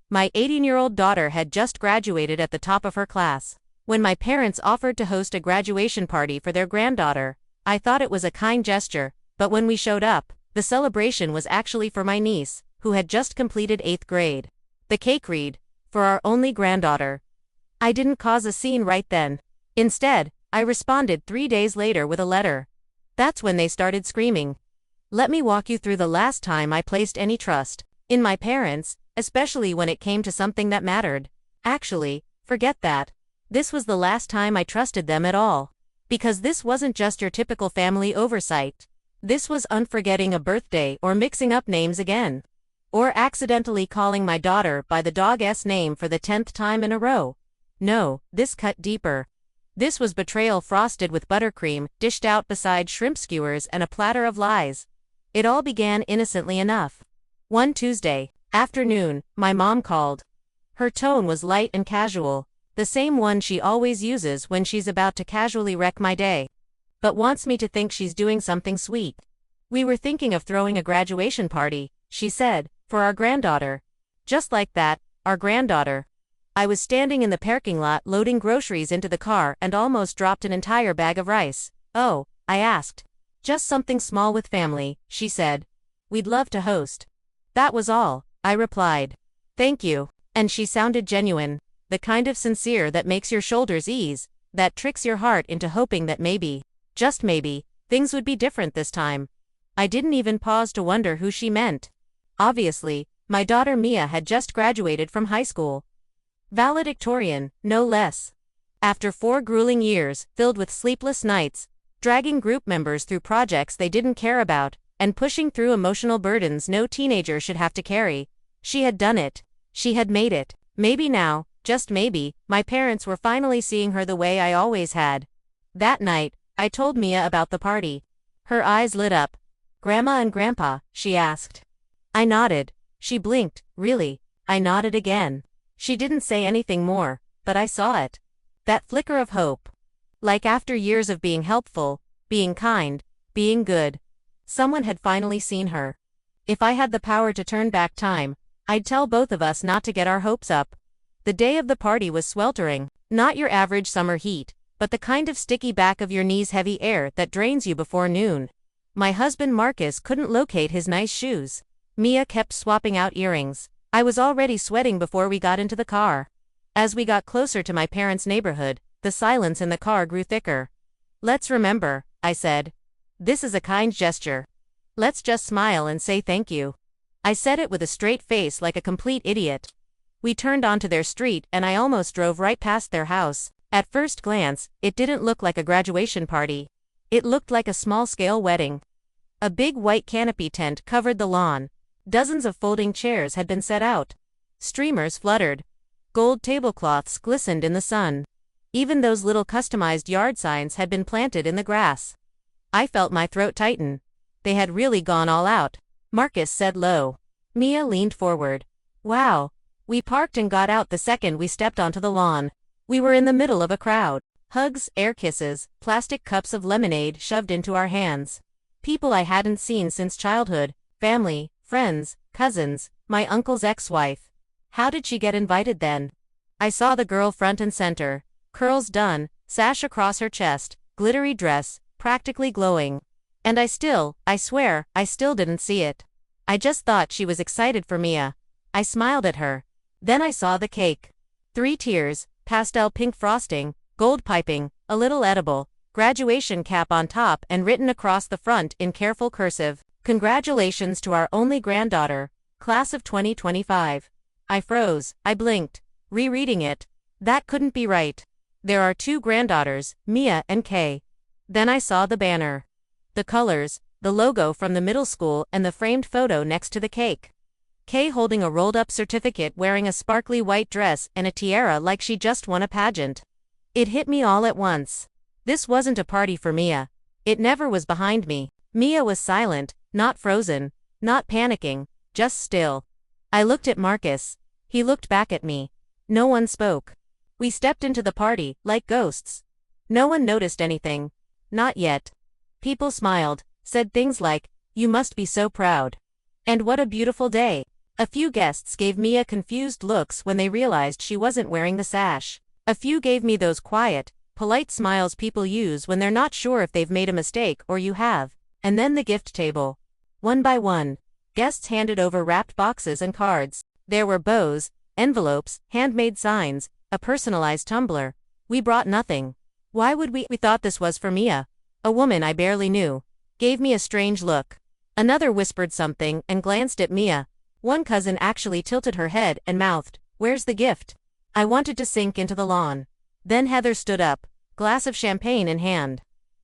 My 18-year-old daughter had just graduated at the top of her class. When my parents offered to host a graduation party for their granddaughter, I thought it was a kind gesture, but when we showed up, the celebration was actually for my niece, who had just completed 8th grade. The cake read, "For our only granddaughter." I didn't cause a scene right then. Instead, I responded 3 days later with a letter. That's when they started screaming. Let me walk you through the last time I placed any trust in my parents, especially when it came to something that mattered. Actually, forget that. This was the last time I trusted them at all. Because this wasn't just your typical family oversight. This was unforgetting a birthday or mixing up names again. Or accidentally calling my daughter by the dog's name for the 10th time in a row. No, this cut deeper. This was betrayal frosted with buttercream, dished out beside shrimp skewers and a platter of lies. It all began innocently enough. One Tuesday afternoon, my mom called. Her tone was light and casual, the same one she always uses when she's about to casually wreck my day. But wants me to think she's doing something sweet. We were thinking of throwing a graduation party, she said, for our granddaughter. Just like that, our granddaughter. I was standing in the parking lot loading groceries into the car and almost dropped an entire bag of rice. Oh, I asked. Just something small with family, she said. We'd love to host. That was all, I replied. Thank you. And she sounded genuine, the kind of sincere that makes your shoulders ease, that tricks your heart into hoping that maybe, just maybe, things would be different this time. I didn't even pause to wonder who she meant. Obviously, my daughter Mia had just graduated from high school. Valedictorian, no less. After 4 grueling years, filled with sleepless nights, dragging group members through projects they didn't care about, and pushing through emotional burdens no teenager should have to carry, she had done it. She had made it. Maybe now, just maybe, my parents were finally seeing her the way I always had. That night, I told Mia about the party. Her eyes lit up. "Grandma and Grandpa?" she asked. I nodded. She blinked. Really? I nodded again. She didn't say anything more, but I saw it. That flicker of hope. Like after years of being helpful, being kind, being good. Someone had finally seen her. If I had the power to turn back time, I'd tell both of us not to get our hopes up. The day of the party was sweltering. Not your average summer heat, but the kind of sticky back of your knees heavy air that drains you before noon. My husband Marcus couldn't locate his nice shoes. Mia kept swapping out earrings. I was already sweating before we got into the car. As we got closer to my parents' neighborhood, the silence in the car grew thicker. Let's remember, I said. This is a kind gesture. Let's just smile and say thank you. I said it with a straight face like a complete idiot. We turned onto their street and I almost drove right past their house. At first glance, it didn't look like a graduation party. It looked like a small-scale wedding. A big white canopy tent covered the lawn. Dozens of folding chairs had been set out. Streamers fluttered. Gold tablecloths glistened in the sun. Even those little customized yard signs had been planted in the grass. I felt my throat tighten. They had really gone all out. Marcus said low. Mia leaned forward. Wow. We parked and got out the second we stepped onto the lawn. We were in the middle of a crowd. Hugs, air kisses, plastic cups of lemonade shoved into our hands. People I hadn't seen since childhood, family, friends, cousins, my uncle's ex-wife. How did she get invited then? I saw the girl front and center, curls done, sash across her chest, glittery dress, practically glowing. And I swear, I still didn't see it. I just thought she was excited for Mia. I smiled at her. Then I saw the cake. 3 tiers, pastel pink frosting, gold piping, a little edible, graduation cap on top and written across the front in careful cursive. Congratulations to our only granddaughter, class of 2025. I froze. I blinked. Rereading it. That couldn't be right. There are 2 granddaughters, Mia and Kay. Then I saw the banner. The colors, the logo from the middle school and the framed photo next to the cake. Kay holding a rolled-up certificate wearing a sparkly white dress and a tiara like she just won a pageant. It hit me all at once. This wasn't a party for Mia. It never was behind me. Mia was silent, not frozen, not panicking, just still. I looked at Marcus. He looked back at me. No one spoke. We stepped into the party, like ghosts. No one noticed anything. Not yet. People smiled, said things like, "You must be so proud." And "What a beautiful day." A few guests gave Mia confused looks when they realized she wasn't wearing the sash. A few gave me those quiet, polite smiles people use when they're not sure if they've made a mistake or you have. And then the gift table. One by one, guests handed over wrapped boxes and cards. There were bows, envelopes, handmade signs, a personalized tumbler. We brought nothing. Why would we? We thought this was for Mia. A woman I barely knew gave me a strange look. Another whispered something and glanced at Mia. One cousin actually tilted her head and mouthed, "Where's the gift?" I wanted to sink into the lawn. Then Heather stood up, glass of champagne in hand.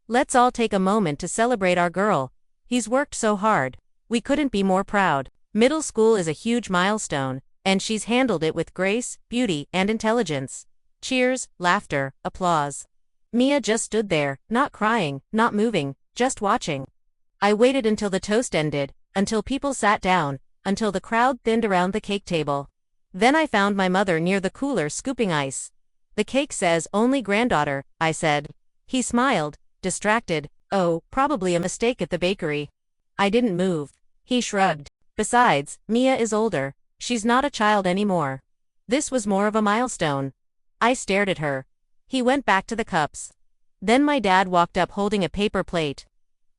"Let's all take a moment to celebrate our girl. He's worked so hard. We couldn't be more proud. Middle school is a huge milestone, and she's handled it with grace, beauty, and intelligence." Cheers, laughter, applause. Mia just stood there, not crying, not moving, just watching. I waited until the toast ended, until people sat down, until the crowd thinned around the cake table. Then I found my mother near the cooler scooping ice. "The cake says only granddaughter," I said. He smiled, distracted. "Oh, probably a mistake at the bakery." I didn't move. He shrugged. "Besides, Mia is older. She's not a child anymore." This was more of a milestone. I stared at her. He went back to the cups. Then my dad walked up holding a paper plate.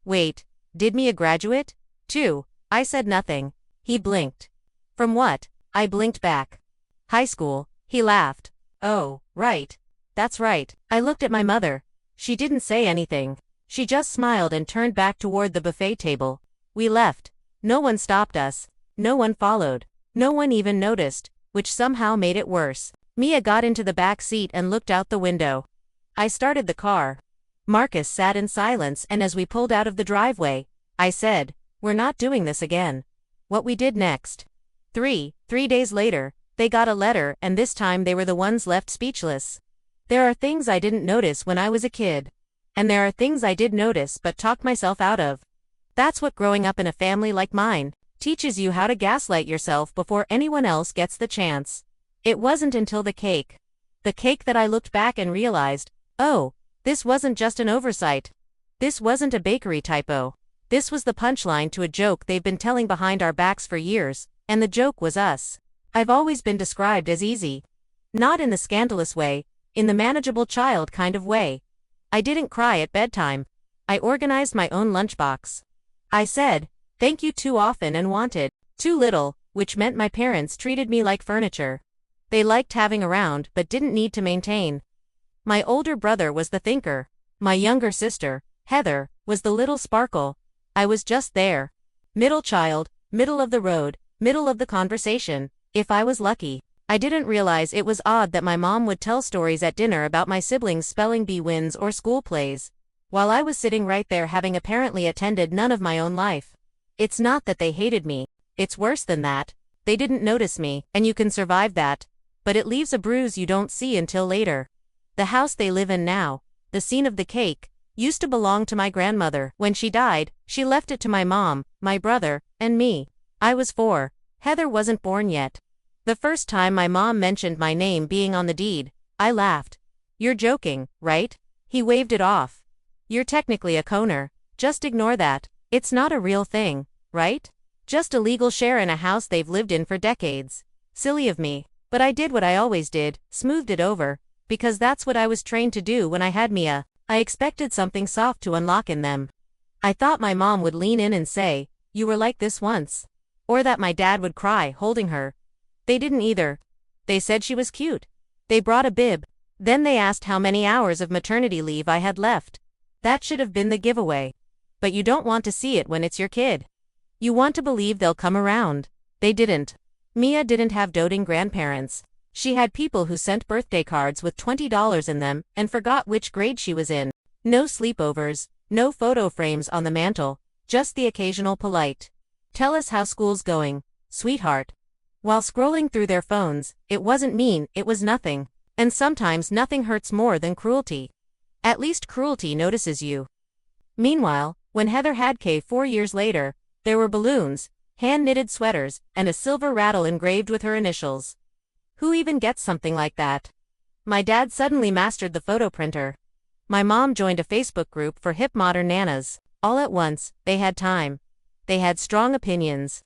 "Wait, did Mia graduate? Too?" I said nothing. He blinked. "From what?" I blinked back. "High school." He laughed. "Oh, right. That's right." I looked at my mother. She didn't say anything. She just smiled and turned back toward the buffet table. We left. No one stopped us. No one followed. No one even noticed, which somehow made it worse. Mia got into the back seat and looked out the window. I started the car. Marcus sat in silence, and as we pulled out of the driveway, I said, "We're not doing this again." What we did next. Three days later, they got a letter, and this time they were the ones left speechless. There are things I didn't notice when I was a kid. And there are things I did notice but talked myself out of. That's what growing up in a family like mine teaches you, how to gaslight yourself before anyone else gets the chance. It wasn't until the cake that I looked back and realized, oh, this wasn't just an oversight. This wasn't a bakery typo. This was the punchline to a joke they've been telling behind our backs for years, and the joke was us. I've always been described as easy. Not in the scandalous way, in the manageable child kind of way. I didn't cry at bedtime. I organized my own lunchbox. I said, thank you too often and wanted too little, which meant my parents treated me like furniture. They liked having around but didn't need to maintain. My older brother was the thinker. My younger sister, Heather, was the little sparkle. I was just there. Middle child, middle of the road, middle of the conversation, if I was lucky. I didn't realize it was odd that my mom would tell stories at dinner about my siblings' spelling bee wins or school plays, while I was sitting right there having apparently attended none of my own life. It's not that they hated me. It's worse than that. They didn't notice me, and you can survive that. But it leaves a bruise you don't see until later. The house they live in now, the scene of the cake, used to belong to my grandmother. When she died, she left it to my mom, my brother, and me. I was 4. Heather wasn't born yet. The first time my mom mentioned my name being on the deed, I laughed. You're joking, right? He waved it off. You're technically a Conner. Just ignore that. It's not a real thing, right? Just a legal share in a house they've lived in for decades. Silly of me. But I did what I always did, smoothed it over, because that's what I was trained to do when I had Mia. I expected something soft to unlock in them. I thought my mom would lean in and say, you were like this once. Or that my dad would cry holding her. They didn't either. They said she was cute. They brought a bib. Then they asked how many hours of maternity leave I had left. That should have been the giveaway. But you don't want to see it when it's your kid. You want to believe they'll come around. They didn't. Mia didn't have doting grandparents. She had people who sent birthday cards with $20 in them and forgot which grade she was in. No sleepovers, no photo frames on the mantle, just the occasional polite, "Tell us how school's going, sweetheart." While scrolling through their phones, it wasn't mean, it was nothing. And sometimes nothing hurts more than cruelty. At least cruelty notices you. Meanwhile, when Heather had K 4 years later, there were balloons, hand-knitted sweaters, and a silver rattle engraved with her initials. Who even gets something like that? My dad suddenly mastered the photo printer. My mom joined a Facebook group for hip modern nanas. All at once, they had time. They had strong opinions.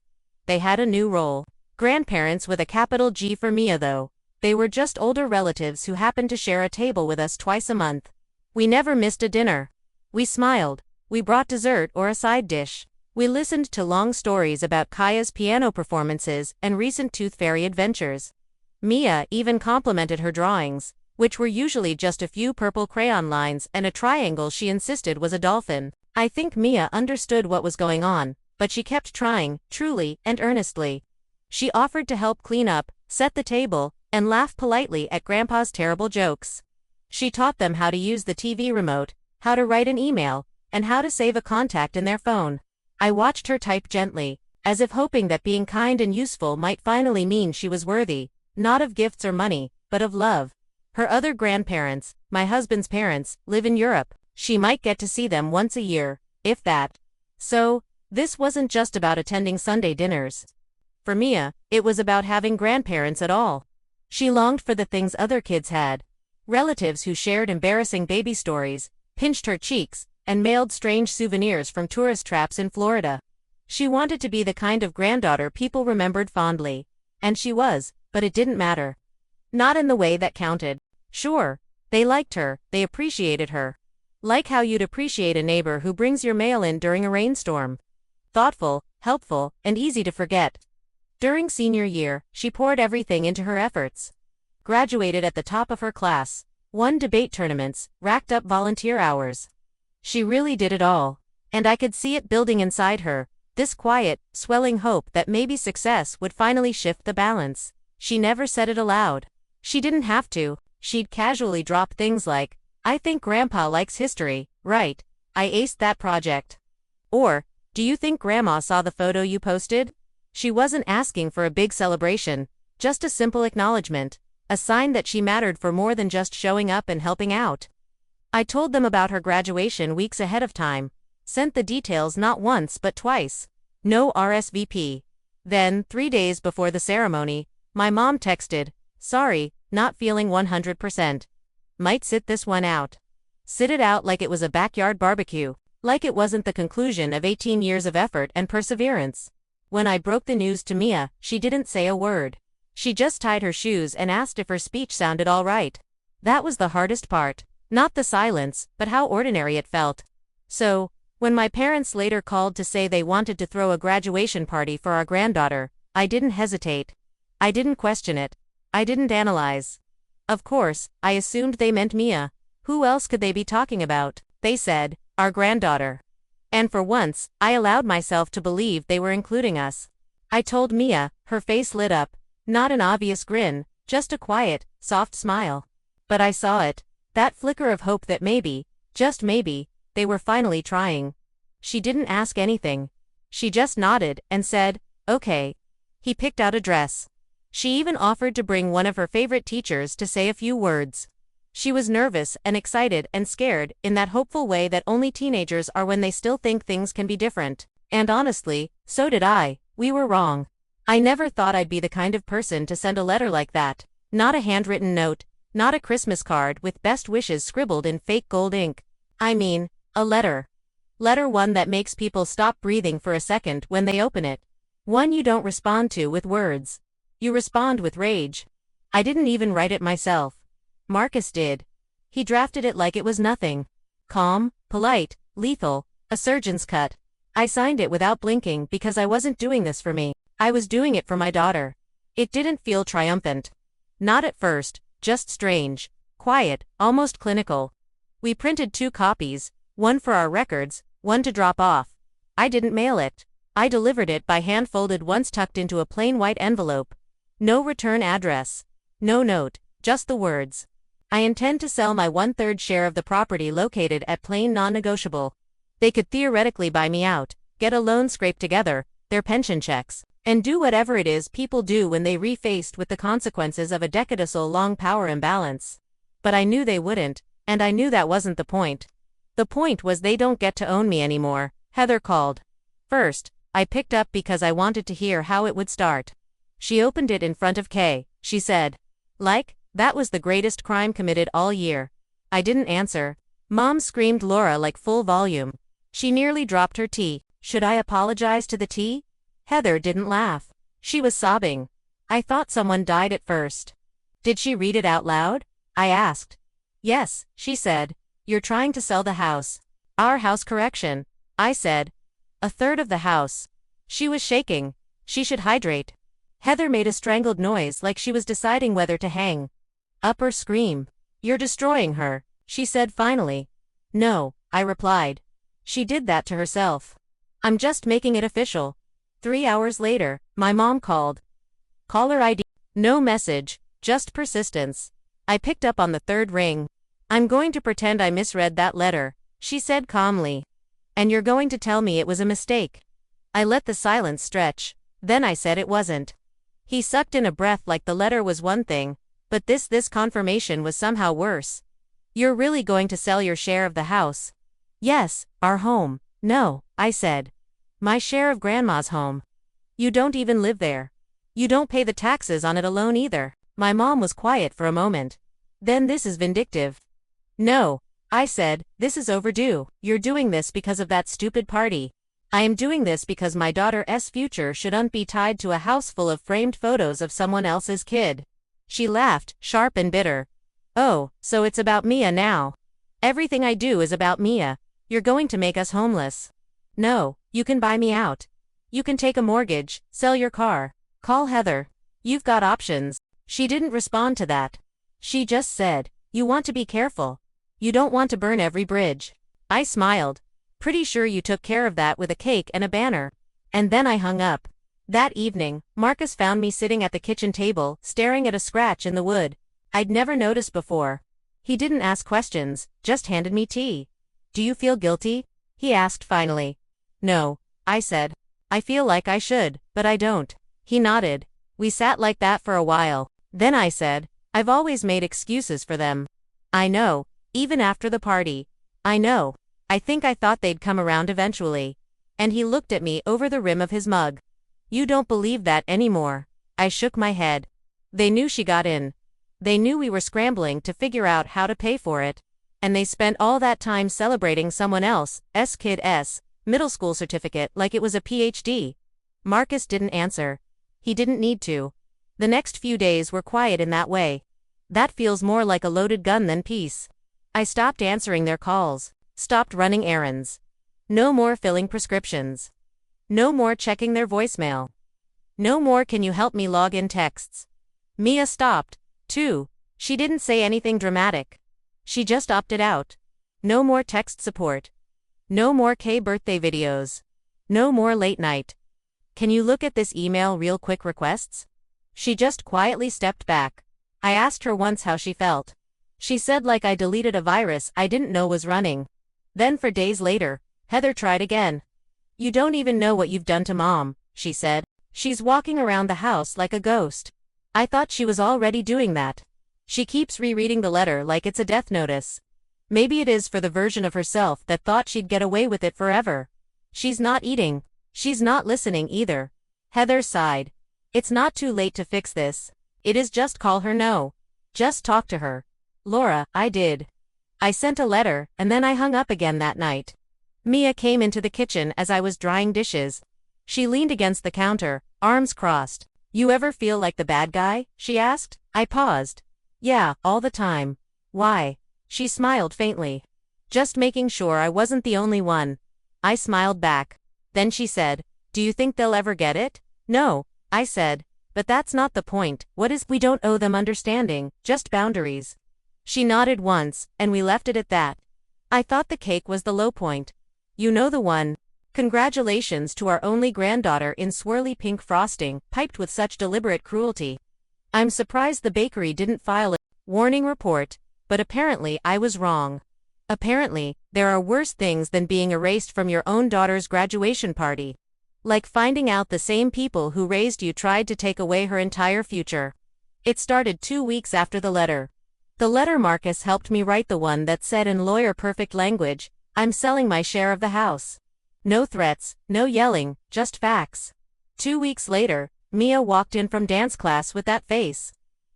They had a new role. Grandparents with a capital G for Mia though. They were just older relatives who happened to share a table with us twice a month. We never missed a dinner. We smiled. We brought dessert or a side dish. We listened to long stories about Kaya's piano performances and recent tooth fairy adventures. Mia even complimented her drawings, which were usually just a few purple crayon lines and a triangle she insisted was a dolphin. I think Mia understood what was going on, but she kept trying, truly and earnestly. She offered to help clean up, set the table, and laugh politely at Grandpa's terrible jokes. She taught them how to use the TV remote, how to write an email, and how to save a contact in their phone. I watched her type gently, as if hoping that being kind and useful might finally mean she was worthy, not of gifts or money, but of love. Her other grandparents, my husband's parents, live in Europe. She might get to see them once a year, if that. So, this wasn't just about attending Sunday dinners. For Mia, it was about having grandparents at all. She longed for the things other kids had. Relatives who shared embarrassing baby stories, pinched her cheeks, and mailed strange souvenirs from tourist traps in Florida. She wanted to be the kind of granddaughter people remembered fondly. And she was, but it didn't matter. Not in the way that counted. Sure, they liked her, they appreciated her. Like how you'd appreciate a neighbor who brings your mail in during a rainstorm. Thoughtful, helpful, and easy to forget. During senior year, she poured everything into her efforts. Graduated at the top of her class, won debate tournaments, racked up volunteer hours. She really did it all. And I could see it building inside her, this quiet, swelling hope that maybe success would finally shift the balance. She never said it aloud. She didn't have to. She'd casually drop things like, "I think Grandpa likes history, right? I aced that project." Or, "Do you think Grandma saw the photo you posted?" She wasn't asking for a big celebration, just a simple acknowledgement, a sign that she mattered for more than just showing up and helping out. I told them about her graduation weeks ahead of time, sent the details not once but twice. No RSVP. Then, 3 days before the ceremony, my mom texted, "Sorry, not feeling 100%. Might sit this one out." Sit it out like it was a backyard barbecue, like it wasn't the conclusion of 18 years of effort and perseverance. When I broke the news to Mia, she didn't say a word. She just tied her shoes and asked if her speech sounded all right. That was the hardest part. Not the silence, but how ordinary it felt. So, when my parents later called to say they wanted to throw a graduation party for our granddaughter, I didn't hesitate. I didn't question it. I didn't analyze. Of course, I assumed they meant Mia. Who else could they be talking about? They said, "Our granddaughter." And for once, I allowed myself to believe they were including us. I told Mia, her face lit up. Not an obvious grin, just a quiet, soft smile. But I saw it. That flicker of hope that maybe, just maybe, they were finally trying. She didn't ask anything. She just nodded and said, "Okay." He picked out a dress. She even offered to bring one of her favorite teachers to say a few words. She was nervous and excited and scared in that hopeful way that only teenagers are when they still think things can be different. And honestly, so did I. We were wrong. I never thought I'd be the kind of person to send a letter like that. Not a handwritten note, not a Christmas card with best wishes scribbled in fake gold ink. I mean, a letter. Letter one that makes people stop breathing for a second when they open it. One you don't respond to with words. You respond with rage. I didn't even write it myself. Marcus did. He drafted it like it was nothing. Calm, polite, lethal, a surgeon's cut. I signed it without blinking because I wasn't doing this for me. I was doing it for my daughter. It didn't feel triumphant. Not at first, just strange, quiet, almost clinical. We printed 2 copies, one for our records, one to drop off. I didn't mail it. I delivered it by hand folded once tucked into a plain white envelope. No return address. No note, just the words. I intend to sell my 1/3 share of the property located at Plain non-negotiable. They could theoretically buy me out, get a loan scraped together, their pension checks, and do whatever it is people do when they re-faced with the consequences of a decadal-long power imbalance. But I knew they wouldn't, and I knew that wasn't the point. The point was they don't get to own me anymore. Heather called. First, I picked up because I wanted to hear how it would start. She opened it in front of Kay. She said, "Like, that was the greatest crime committed all year." I didn't answer. Mom screamed Laura like full volume. She nearly dropped her tea. Should I apologize to the tea? Heather didn't laugh. She was sobbing. I thought someone died at first. Did she read it out loud? I asked. Yes, she said. You're trying to sell the house. Our house, correction. I said. A third of the house. She was shaking. She should hydrate. Heather made a strangled noise like she was deciding whether to hang up or scream. You're destroying her, she said finally. No, I replied. She did that to herself. I'm just making it official. 3 hours later, my mom called. Caller ID. No message, just persistence. I picked up on the third ring. I'm going to pretend I misread that letter, she said calmly. And you're going to tell me it was a mistake. I let the silence stretch. Then I said it wasn't. He sucked in a breath like the letter was one thing, but this confirmation was somehow worse. You're really going to sell your share of the house? Yes, our home. No, I said. My share of Grandma's home. You don't even live there. You don't pay the taxes on it alone either. My mom was quiet for a moment. Then this is vindictive. No, I said, this is overdue. You're doing this because of that stupid party. I am doing this because my daughter's future shouldn't be tied to a house full of framed photos of someone else's kid. She laughed, sharp and bitter. Oh, so it's about Mia now. Everything I do is about Mia. You're going to make us homeless. No, you can buy me out. You can take a mortgage, sell your car, call Heather. You've got options. She didn't respond to that. She just said, you want to be careful. You don't want to burn every bridge. I smiled. Pretty sure you took care of that with a cake and a banner. And then I hung up. That evening, Marcus found me sitting at the kitchen table, staring at a scratch in the wood. I'd never noticed before. He didn't ask questions, just handed me tea. Do you feel guilty? He asked finally. No, I said. I feel like I should, but I don't. He nodded. We sat like that for a while. Then I said, I've always made excuses for them. I know, even after the party. I know. I think I thought they'd come around eventually. And he looked at me over the rim of his mug. You don't believe that anymore. I shook my head. They knew she got in. They knew we were scrambling to figure out how to pay for it. And they spent all that time celebrating someone else's kid's middle school certificate like it was a PhD. Marcus didn't answer. He didn't need to. The next few days were quiet in that way. That feels more like a loaded gun than peace. I stopped answering their calls. Stopped running errands. No more filling prescriptions. No more checking their voicemail. No more can you help me log in texts. Mia stopped, too. She didn't say anything dramatic. She just opted out. No more text support. No more birthday videos. No more late night. Can you look at this email real quick requests? She just quietly stepped back. I asked her once how she felt. She said like I deleted a virus I didn't know was running. Then for days later, Heather tried again. You don't even know what you've done to Mom, she said. She's walking around the house like a ghost. I thought she was already doing that. She keeps rereading the letter like it's a death notice. Maybe it is for the version of herself that thought she'd get away with it forever. She's not eating. She's not listening either. Heather sighed. It's not too late to fix this. It is just call her no. Just talk to her. Laura, I did. I sent a letter, and then I hung up again that night. Mia came into the kitchen as I was drying dishes. She leaned against the counter, arms crossed. You ever feel like the bad guy? She asked. I paused. Yeah, all the time. Why? She smiled faintly. Just making sure I wasn't the only one. I smiled back. Then she said, do you think they'll ever get it? No, I said. But that's not the point. We don't owe them understanding, just boundaries. She nodded once, and we left it at that. I thought the cake was the low point. You know the one. Congratulations to our only granddaughter in swirly pink frosting, piped with such deliberate cruelty. I'm surprised the bakery didn't file a warning report, but apparently I was wrong. Apparently, there are worse things than being erased from your own daughter's graduation party. Like finding out the same people who raised you tried to take away her entire future. It started 2 weeks after the letter. The letter Marcus helped me write, the one that said in lawyer-perfect language, I'm selling my share of the house. No threats, no yelling, just facts. 2 weeks later, Mia walked in from dance class with that face.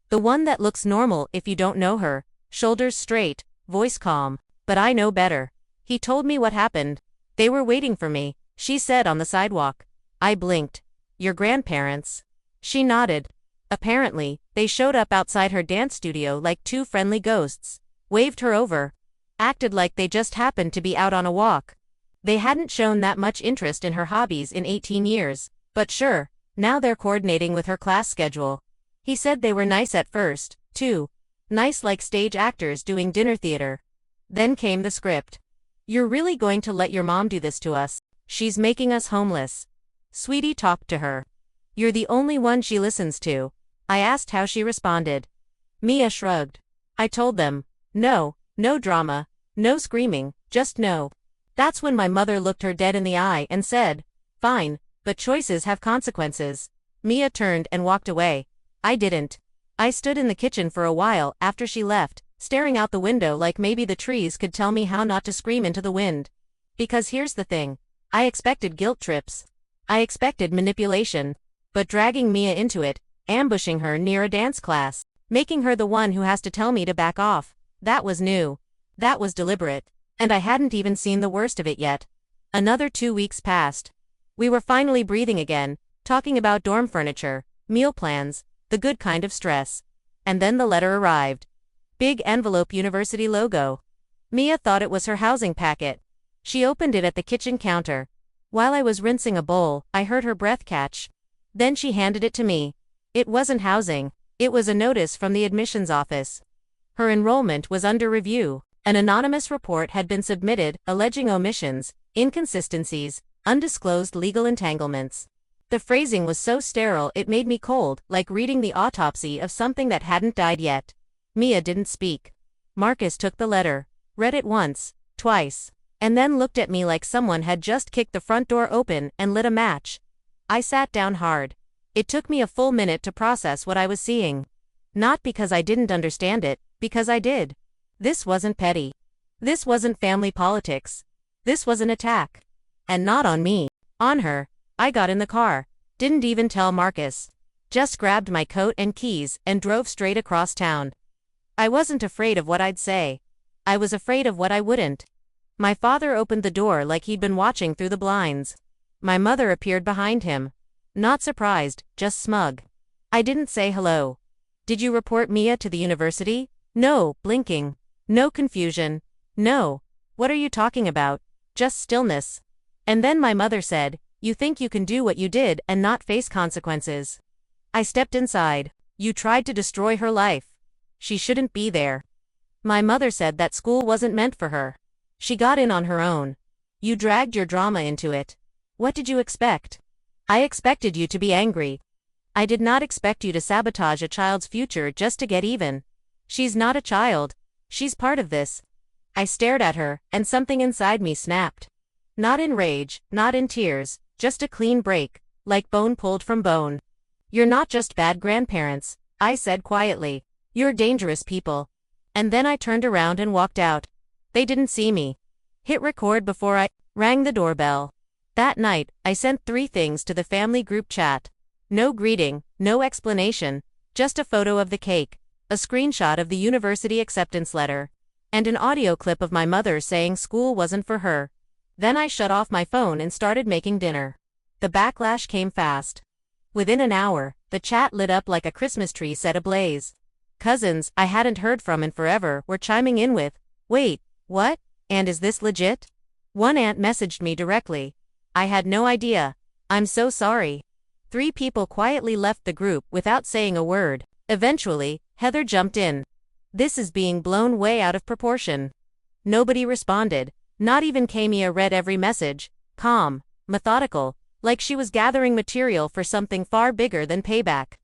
The one that looks normal if you don't know her, shoulders straight, voice calm. But I know better. He told me what happened. They were waiting for me, she said on the sidewalk. I blinked. Your grandparents? She nodded. Apparently, they showed up outside her dance studio like two friendly ghosts, waved her over, acted like they just happened to be out on a walk. They hadn't shown that much interest in her hobbies in 18 years, but sure, now they're coordinating with her class schedule. He said they were nice at first, too. Nice like stage actors doing dinner theater. Then came the script. "You're really going to let your mom do this to us? She's making us homeless." Sweetie talked to her. "You're the only one she listens to." I asked how she responded. Mia shrugged. I told them, no drama, no screaming, just no. That's when my mother looked her dead in the eye and said, "Fine, but choices have consequences." Mia turned and walked away. I didn't. I stood in the kitchen for a while after she left, staring out the window like maybe the trees could tell me how not to scream into the wind. Because here's the thing. I expected guilt trips. I expected manipulation. But dragging Mia into it, ambushing her near a dance class, making her the one who has to tell me to back off, that was new. That was deliberate. And I hadn't even seen the worst of it yet. Another 2 weeks passed. We were finally breathing again, talking about dorm furniture, meal plans, the good kind of stress. And then the letter arrived. Big envelope university logo. Mia thought it was her housing packet. She opened it at the kitchen counter. While I was rinsing a bowl, I heard her breath catch. Then she handed it to me. It wasn't housing. It was a notice from the admissions office. Her enrollment was under review. An anonymous report had been submitted, alleging omissions, inconsistencies, undisclosed legal entanglements. The phrasing was so sterile it made me cold, like reading the autopsy of something that hadn't died yet. Mia didn't speak. Marcus took the letter, read it once, twice, and then looked at me like someone had just kicked the front door open and lit a match. I sat down hard. It took me a full minute to process what I was seeing. Not because I didn't understand it, because I did. This wasn't petty. This wasn't family politics. This was an attack. And not on me. On her. I got in the car. Didn't even tell Marcus. Just grabbed my coat and keys and drove straight across town. I wasn't afraid of what I'd say. I was afraid of what I wouldn't. My father opened the door like he'd been watching through the blinds. My mother appeared behind him. Not surprised, just smug. I didn't say hello. "Did you report Mia to the university?" No, blinking. No confusion. No. "What are you talking about?" Just stillness. And then my mother said, "You think you can do what you did and not face consequences?" I stepped inside. "You tried to destroy her life. She shouldn't be there." My mother said that school wasn't meant for her. She got in on her own. "You dragged your drama into it. What did you expect?" "I expected you to be angry. I did not expect you to sabotage a child's future just to get even. She's not a child. She's part of this." I stared at her, and something inside me snapped. Not in rage, not in tears, just a clean break, like bone pulled from bone. "You're not just bad grandparents," I said quietly. "You're dangerous people." And then I turned around and walked out. They didn't see me. Hit record before I rang the doorbell. That night, I sent 3 things to the family group chat. No greeting, no explanation, just a photo of the cake, a screenshot of the university acceptance letter, and an audio clip of my mother saying school wasn't for her. Then I shut off my phone and started making dinner. The backlash came fast. Within an hour, the chat lit up like a Christmas tree set ablaze. Cousins I hadn't heard from in forever were chiming in with, "Wait, what? And is this legit?" One aunt messaged me directly. "I had no idea. I'm so sorry." 3 people quietly left the group without saying a word. Eventually, Heather jumped in. "This is being blown way out of proportion." Nobody responded. Not even Kamia read every message, calm, methodical, like she was gathering material for something far bigger than payback.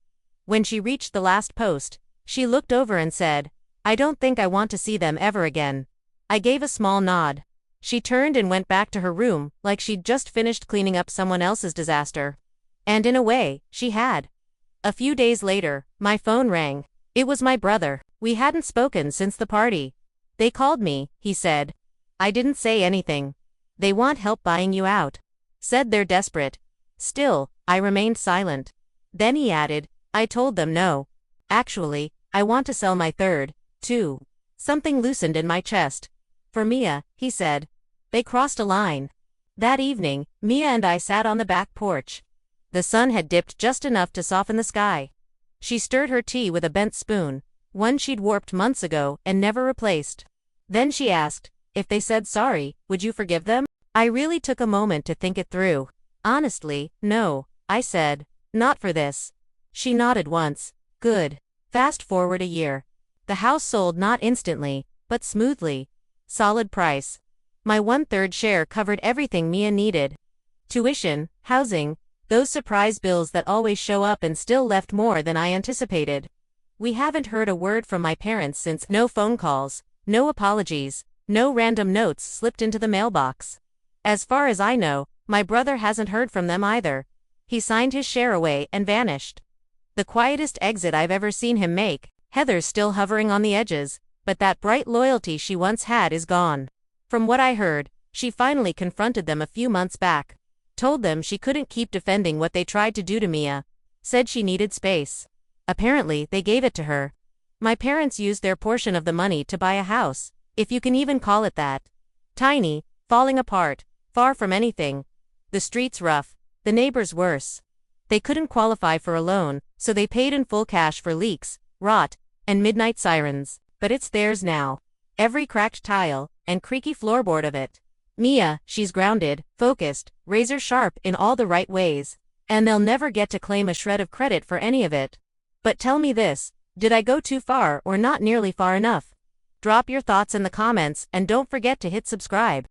When she reached the last post, she looked over and said, "I don't think I want to see them ever again." I gave a small nod. She turned and went back to her room like she'd just finished cleaning up someone else's disaster. And in a way, she had. A few days later, my phone rang. It was my brother. We hadn't spoken since the party. "They called me," he said. I didn't say anything. "They want help buying you out." Said they're desperate. Still, I remained silent. Then he added, "I told them no. Actually, I want to sell my third, too." Something loosened in my chest. "For Mia," he said. They crossed a line. That evening, Mia and I sat on the back porch. The sun had dipped just enough to soften the sky. She stirred her tea with a bent spoon, one she'd warped months ago and never replaced. Then she asked, "If they said sorry, would you forgive them?" I really took a moment to think it through. "Honestly, no," I said. "Not for this." She nodded once. "Good." Fast forward a year. The house sold not instantly, but smoothly. Solid price. My 1/3 share covered everything Mia needed. Tuition, housing, those surprise bills that always show up, and still left more than I anticipated. We haven't heard a word from my parents since. No phone calls, no apologies, no random notes slipped into the mailbox. As far as I know, my brother hasn't heard from them either. He signed his share away and vanished. The quietest exit I've ever seen him make. Heather's still hovering on the edges, but that bright loyalty she once had is gone. From what I heard, she finally confronted them a few months back. Told them she couldn't keep defending what they tried to do to Mia. Said she needed space. Apparently, they gave it to her. My parents used their portion of the money to buy a house, if you can even call it that. Tiny, falling apart, far from anything. The streets rough, the neighbors worse. They couldn't qualify for a loan, so they paid in full cash for leaks, rot, and midnight sirens. But it's theirs now. Every cracked tile and creaky floorboard of it. Mia, she's grounded, focused, razor sharp in all the right ways. And they'll never get to claim a shred of credit for any of it. But tell me this, did I go too far or not nearly far enough? Drop your thoughts in the comments and don't forget to hit subscribe.